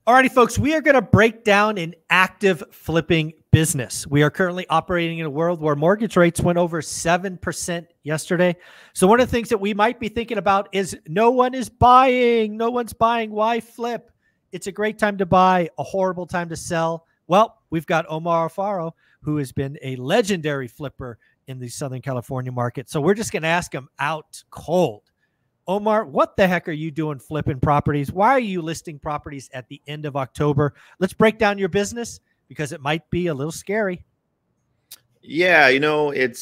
Alrighty, folks, we are going to break down an active flipping business. We are currently operating in a world where mortgage rates went over 7% yesterday. So one of the things that we might be thinking about is no one is buying. No one's buying. Why flip? It's a great time to buy, a horrible time to sell. Well, we've got Omar Alfaro, who has been a legendary flipper in the Southern California market. So we're just going to ask him out cold. Omar, what the heck are you doing flipping properties? Why are you listing properties at the end of October? Let's break down your business because it might be a little scary. Yeah, you know, it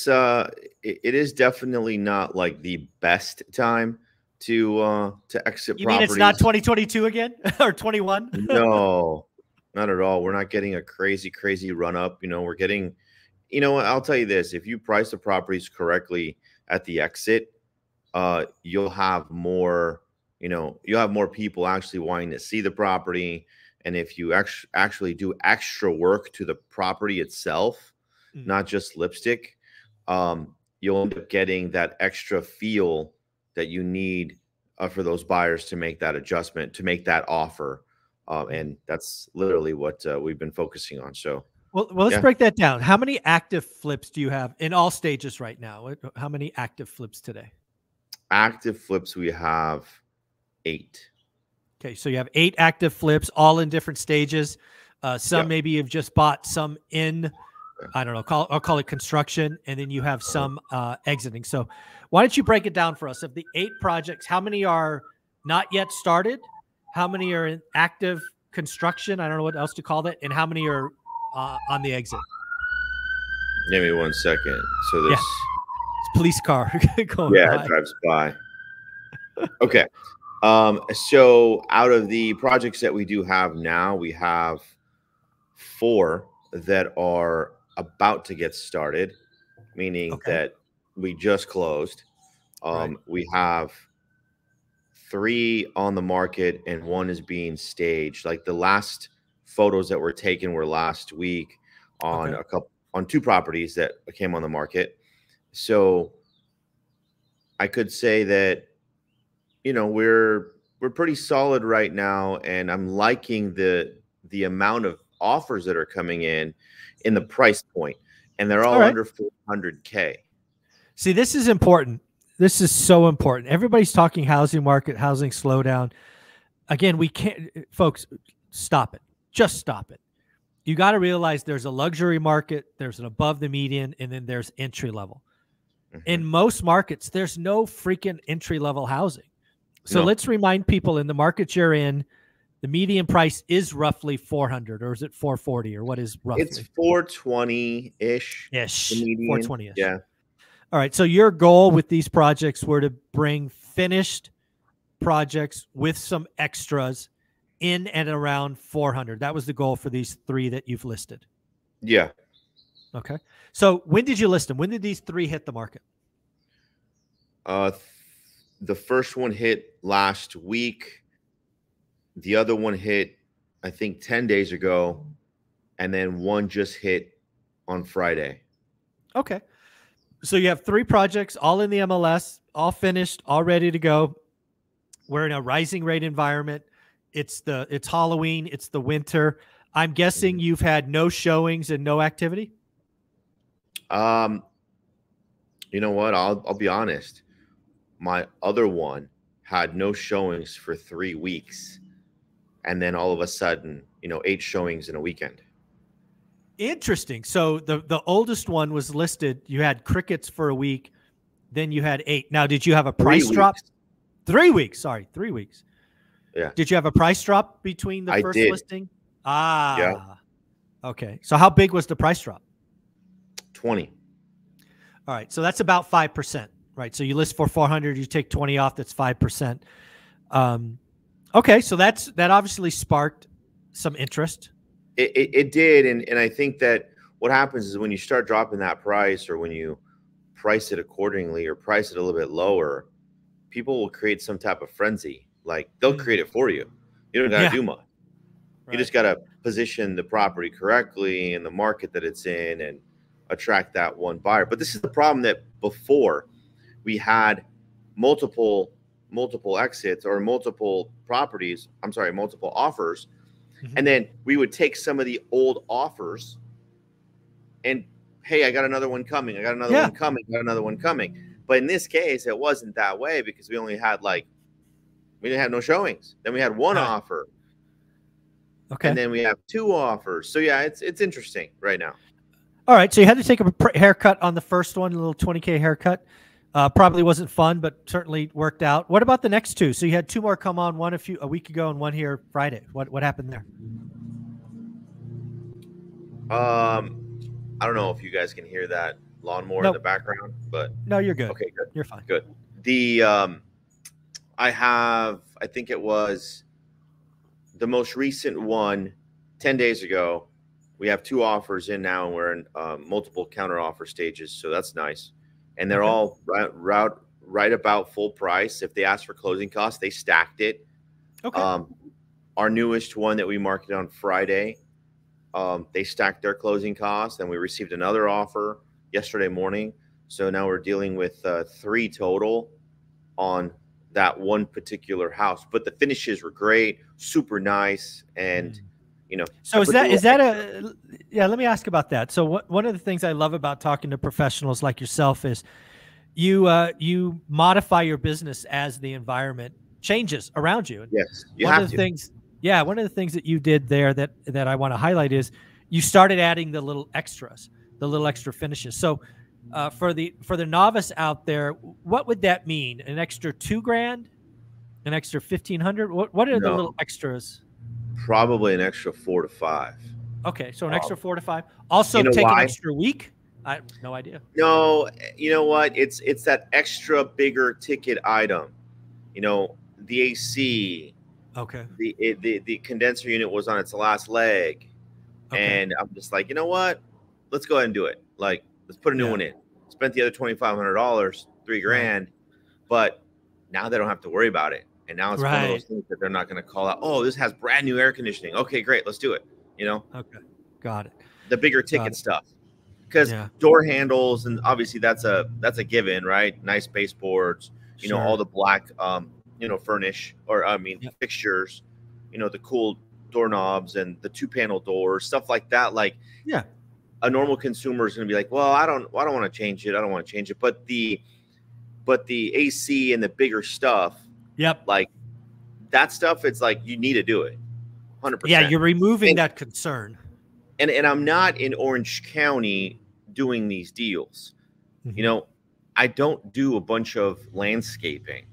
is definitely not like the best time to exit properties. You mean it's not 2022 again or 21? No, not at all. We're not getting a crazy run up. You know, we're getting, you know, I'll tell you this, if you price the properties correctly at the exit, you'll have more, you know, you'll have more people actually wanting to see the property. And if you actually do extra work to the property itself, not just lipstick, you'll end up getting that extra feel that you need for those buyers to make that adjustment, to make that offer. And that's literally what we've been focusing on. So, well, let's break that down. How many active flips do you have in all stages right now? How many active flips today? Active flips, we have 8. Okay, so you have 8 active flips, all in different stages. Some maybe you've just bought, some in, I don't know, I'll call it construction, and then you have some exiting. So why don't you break it down for us? Of the 8 projects, how many are not yet started? How many are in active construction? I don't know what else to call that. And how many are on the exit? Give me 1 second. So this... police car going by. It drives by. Okay. So out of the projects that we do have now, we have 4 that are about to get started, meaning that we just closed. We have 3 on the market and 1 is being staged. Like the last photos that were taken were last week on on 2 properties that came on the market. So I could say that, you know, we're pretty solid right now, and I'm liking the amount of offers that are coming in the price point, and they're all under 400K. See, this is important. This is so important. Everybody's talking housing market, housing slowdown. Again, we can't, folks, stop it. Just stop it. You got to realize there's a luxury market, there's an above the median, and then there's entry level. In most markets, there's no freaking entry-level housing. So let's remind people, in the markets you're in, the median price is roughly 400, or is it 440, or what is roughly? It's 420-ish. 420-ish. Yeah. All right. So your goal with these projects were to bring finished projects with some extras in and around 400. That was the goal for these 3 that you've listed. Yeah. Okay. So when did you list them? When did these 3 hit the market? The first one hit last week. The other one hit, I think, 10 days ago. And then 1 just hit on Friday. Okay. So you have 3 projects, all in the MLS, all finished, all ready to go. We're in a rising rate environment. It's Halloween. It's the winter. I'm guessing you've had no showings and no activity. You know what? I'll be honest. My other one had no showings for 3 weeks, and then all of a sudden, you know, 8 showings in a weekend. Interesting. So the oldest one was listed. You had crickets for a week, then you had 8. Now, did you have a price drop? 3 weeks. Sorry, 3 weeks. Yeah. Did you have a price drop between the first listing? Yeah. Okay. So how big was the price drop? 20. All right. So that's about 5%, right? So you list for 400, you take 20 off, that's 5%. Okay. So that obviously sparked some interest. It did. And I think that what happens is when you start dropping that price, or when you price it accordingly or price it a little bit lower, people will create some type of frenzy. Like they'll create it for you. You don't got to do much. Right. You just got to position the property correctly in the market that it's in and attract that one buyer. But this is the problem, that before we had multiple exits or multiple properties, multiple offers, And then we would take some of the old offers and, hey, I got another one coming. I got another one coming. I got another one coming. But in this case, it wasn't that way because we only had we didn't have no showings. Then we had one offer. Okay. And then we have 2 offers. So yeah, it's interesting right now. All right. So you had to take a haircut on the first one, a little 20K haircut. Probably wasn't fun, but certainly worked out. What about the next 2? So you had 2 more come on, one a week ago and one here Friday. What happened there? I don't know if you guys can hear that lawnmower in the background, but no, you're good. Okay, good. You're fine. Good. I think it was the most recent one 10 days ago. We have 2 offers in now, and we're in multiple counter offer stages. So that's nice. And they're all right about full price. If they ask for closing costs, they stacked it. Okay. Our newest one that we marketed on Friday, they stacked their closing costs, and we received another offer yesterday morning. So now we're dealing with 3 total on that one particular house. But the finishes were great, super nice, and So let me ask about that. So one of the things I love about talking to professionals like yourself is you modify your business as the environment changes around you. Yes, one of the things that you did there that I want to highlight is you started adding the little extras, the little extra finishes. So for the novice out there, what would that mean? An extra $2,000, an extra $1,500? What are the little extras? Probably an extra 4 to 5. Okay, so an extra 4 to 5. Also, take an extra week. I have no idea. No, you know what? It's that extra bigger ticket item. The AC. Okay. The condenser unit was on its last leg, and I'm just like, you know what? Let's go ahead and do it. Like, let's put a new one in. Spent the other $2,500, $3,000, but now they don't have to worry about it. And now it's one of those things that they're not going to call out. Oh, this has brand new air conditioning. Okay, great. Let's do it. Okay. Got it. The bigger ticket stuff. Because door handles, and obviously that's a given, right? Nice baseboards, all the black, furnish, or fixtures, the cool doorknobs and the 2-panel doors, stuff like that. Like, a normal consumer is going to be like, well, I don't want to change it. I don't want to change it. But the AC and the bigger stuff, like that stuff, it's like you need to do it. 100%. Yeah, you're removing that concern. And I'm not in Orange County doing these deals. I don't do a bunch of landscaping.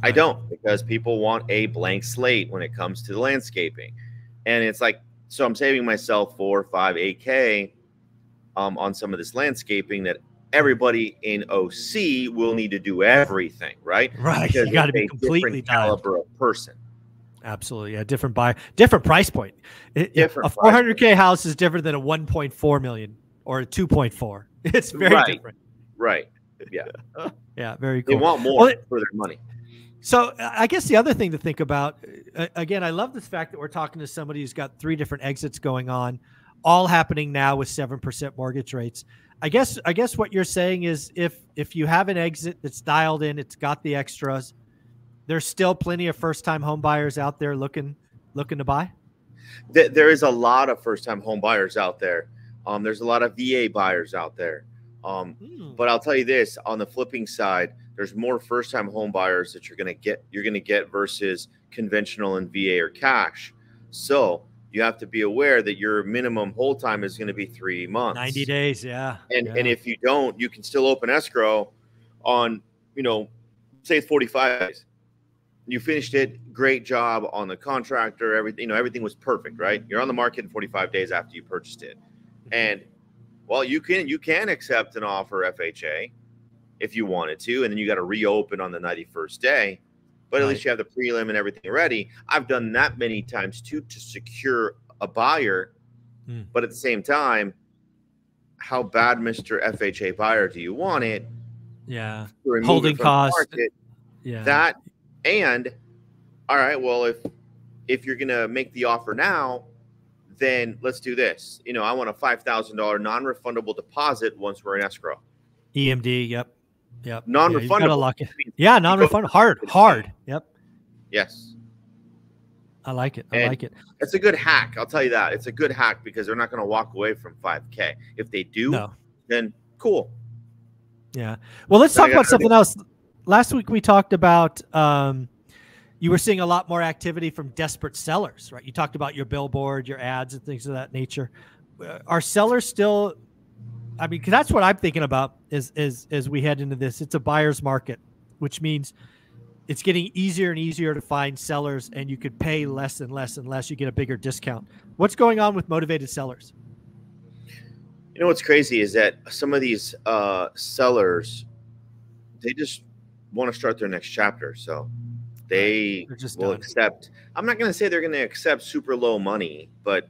I don't, because people want a blank slate when it comes to the landscaping. And it's like, so I'm saving myself 4, 5, 8K on some of this landscaping that everybody in OC will need to do everything, right? Right. Because you got to be completely caliber of person. Absolutely. Yeah. Different price point. A 400K house is different than a 1.4 million or a 2.4. It's very different. Right. Yeah. Yeah. Very cool. They want more for their money. So I guess the other thing to think about, again, I love this fact that we're talking to somebody who's got 3 different exits going on, all happening now with 7% mortgage rates. I guess what you're saying is if you have an exit that's dialed in, it's got the extras, there's still plenty of first-time home buyers out there looking to buy? There is a lot of first-time home buyers out there. There's a lot of VA buyers out there. But I'll tell you this, on the flipping side, there's more first-time home buyers that you're going to get versus conventional and VA or cash. So you have to be aware that your minimum hold time is going to be 3 months. 90 days, yeah. And if you don't, you can still open escrow on, say it's 45 days. You finished it, great job on the contractor, everything, everything was perfect, right? You're on the market in 45 days after you purchased it. And well, you can accept an offer FHA if you wanted to, and then you got to reopen on the 91st day. But at least you have the prelim and everything ready. I've done that many times too to secure a buyer. But at the same time, how bad, Mr. FHA buyer, do you want it? Yeah. Holding costs. Yeah. That, and all right, well, if you're gonna make the offer now, then let's do this. I want a $5,000 non-refundable deposit once we're in escrow. EMD. Yep. Non-refundable. Yeah, non-refundable. Hard. Yep. Yes. I like it. I And like it. it's a good hack. I'll tell you that. It's a good hack because they're not going to walk away from 5K. If they do, No. then cool. Yeah. Well, let's talk about something else. Last week we talked about you were seeing a lot more activity from desperate sellers, right? You talked about your billboard, your ads, and things of that nature. Are sellers still? I mean, because that's what I'm thinking about as we head into this. It's a buyer's market, which means it's getting easier and easier to find sellers, and you could pay less and less unless you get a bigger discount. What's going on with motivated sellers? You know what's crazy is that some of these sellers, they just want to start their next chapter, so they will accept. I'm not going to say they're going to accept super low money, but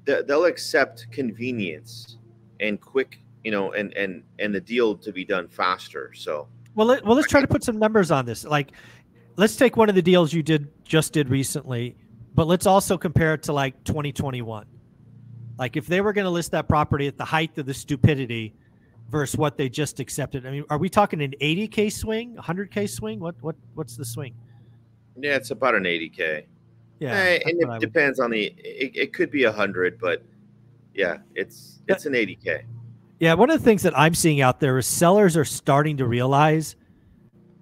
they'll accept convenience and quick, and the deal to be done faster. So let's try to put some numbers on this. Like, let's take one of the deals you just did recently, but let's also compare it to like 2021. Like, if they were going to list that property at the height of the stupidity versus what they just accepted. I mean, are we talking an 80K swing, 100K swing? What's the swing? Yeah, it's about an 80K. Yeah, and it depends on it could be 100, but yeah, it's an 80K. Yeah, one of the things that I'm seeing out there is sellers are starting to realize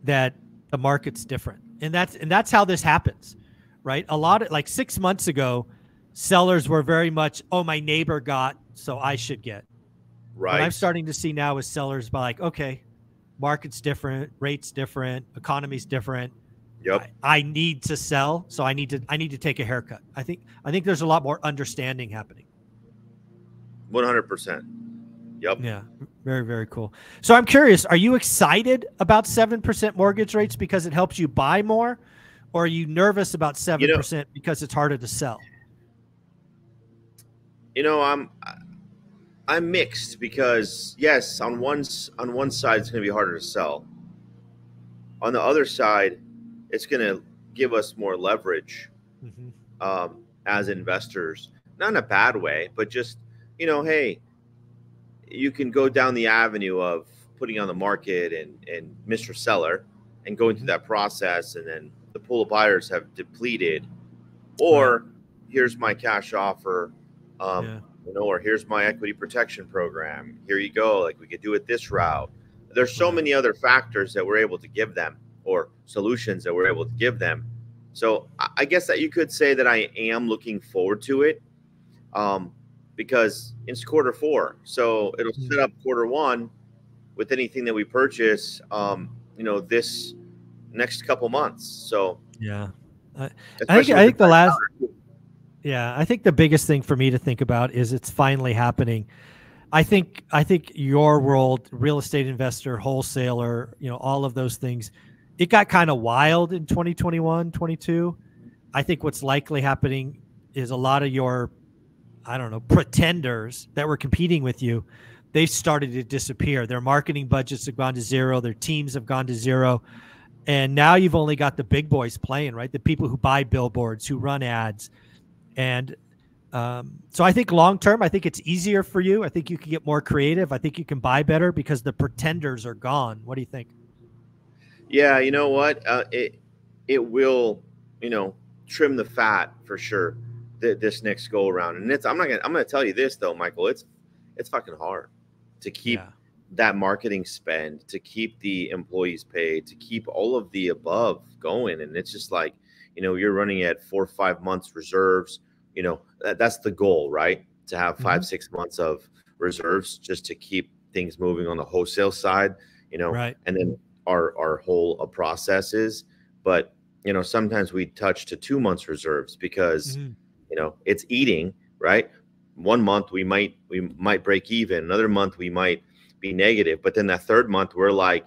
that the market's different, and that's how this happens, right? A lot of, like 6 months ago, sellers were very much, oh, my neighbor got, so I should get. Right. What I'm starting to see now is sellers by like, okay, market's different, rates different, economy's different. Yep. I need to sell, so I need to take a haircut. I think there's a lot more understanding happening. 100%. Yep. Yeah. Very, very cool. So I'm curious, are you excited about 7% mortgage rates because it helps you buy more, or are you nervous about 7% because it's harder to sell? I'm mixed because yes, on one side it's going to be harder to sell. On the other side, it's going to give us more leverage as investors, not in a bad way, but just, hey, you can go down the avenue of putting on the market and Mr. Seller and going through that process, and then the pool of buyers have depleted, or here's my cash offer, or here's my equity protection program. Here you go. Like, we could do it this route. There's so many other factors that we're able to give them, or solutions that we're able to give them. So I guess that you could say that I am looking forward to it, because it's Q4. So it'll set up Q1 with anything that we purchase, this next couple months. So yeah, I think the last. Yeah, I think the biggest thing for me to think about is it's finally happening. I think your world, real estate investor, wholesaler, all of those things, it got kind of wild in 2021, 22. I think what's likely happening is a lot of your, pretenders that were competing with you, they've started to disappear. Their marketing budgets have gone to zero. Their teams have gone to zero. And now you've only got the big boys playing, right? The people who buy billboards, who run ads. And so I think long-term, I think it's easier for you. I think you can get more creative. I think you can buy better because the pretenders are gone. What do you think? Yeah, you know what? It will, trim the fat for sure. This next go around, and I'm gonna tell you this though, Michael. It's fucking hard to keep that marketing spend, to keep the employees paid, to keep all of the above going, and it's just like, you're running at 4 or 5 months reserves. That's the goal, right? To have 5-6 months of reserves just to keep things moving on the wholesale side, right. And then our whole processes. But, sometimes we touch to 2 months reserves because, it's eating, right? 1 month we might break even. Another month we might be negative. But then that third month we're like,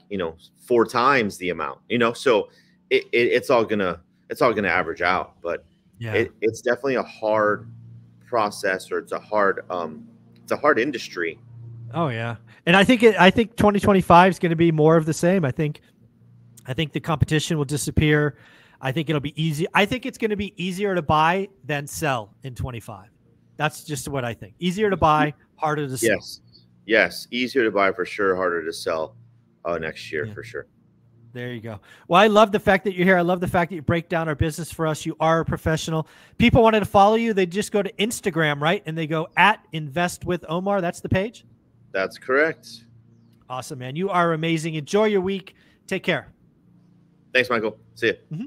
4 times the amount, so it's all gonna average out. But it's definitely a hard process, or it's a hard industry. Oh yeah. And I think 2025 is going to be more of the same. I think the competition will disappear. I think it'll be easy. I think it's going to be easier to buy than sell in 25. That's just what I think. Easier to buy, harder to sell. Yes. Easier to buy for sure, harder to sell next year for sure. There you go. Well, I love the fact that you're here. I love the fact that you break down our business for us. You are a professional. People wanted to follow you. They just go to Instagram, right? And they go at Invest with Omar. That's the page? That's correct. Awesome, man. You are amazing. Enjoy your week. Take care. Thanks, Michael. See you. Mm-hmm.